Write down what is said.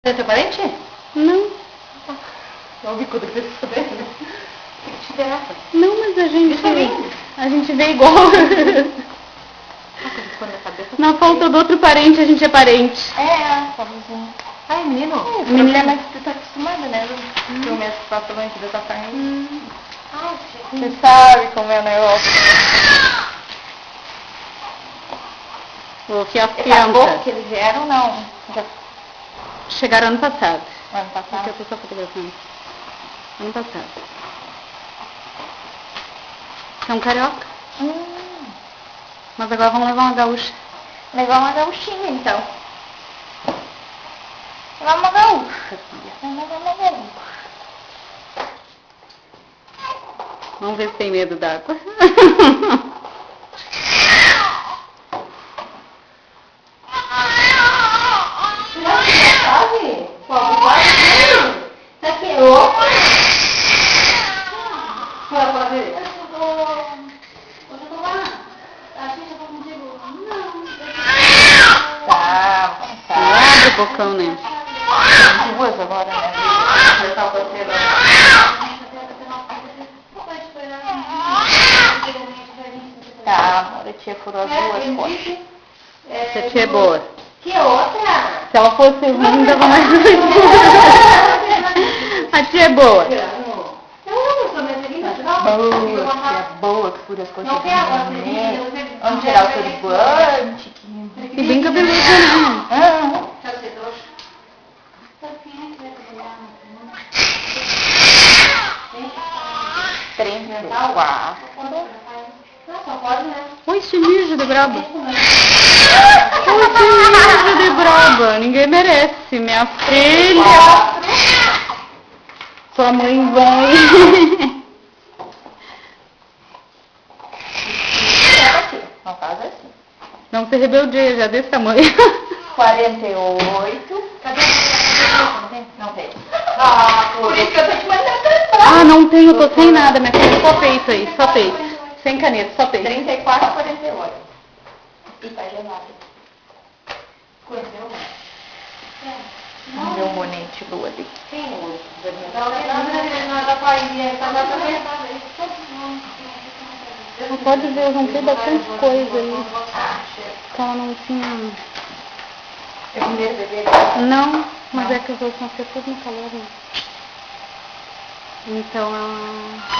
Você é teu parente? Não. Não vi quando você souber. Que te interessa? Não, mas a gente vê igual. Na falta do outro parente, a gente é parente. Tá vizinho. Ai, menino. O menino é mais... Tu tá acostumada, né? Eu mesmo faço lanche dessa carne. Você sabe como é o negócio. O que Acabou que eles vieram, não? Já chegaram ano passado. ano passado? Eu tô só fotografando. Ano passado. São carioca. Mas agora vamos levar uma gaúcha. Levar uma gaúchinha, então. Levar uma gaúcha, filha. Levar uma gaúcha. Vamos ver se tem medo d'água. Abre o bocão, né? Duas agora, né? Tá, amor, a tia furou as duas costas. Essa tia é boa. Que outra? Se ela fosse ruim, dava mais. A tia é boa. Boa, que fura as costas. Vamos tirar o turbante. E bem cabeluda, né? Três, quatro. Oi, esse mijo de braba. Oi, esse mijo de braba. Ninguém merece. Minha filha. Sua mãe vai. Não faz assim. Não ser rebeldia, já desse tamanho. 48. Cadê? Não tem. Por isso que eu tô te mandando. Ah, não tenho, tô sem nada, minha filha. Só peito aí, só peito. Sem caneta, só peito. 34, 48. E tá gelado. Meu bonete lua ali. Não pode ver, eu comprei bastante coisa aí. Que ela não tinha... É o primeiro bebê? Não, mas é que os outros vão ser tudo no calor, né? Então ela...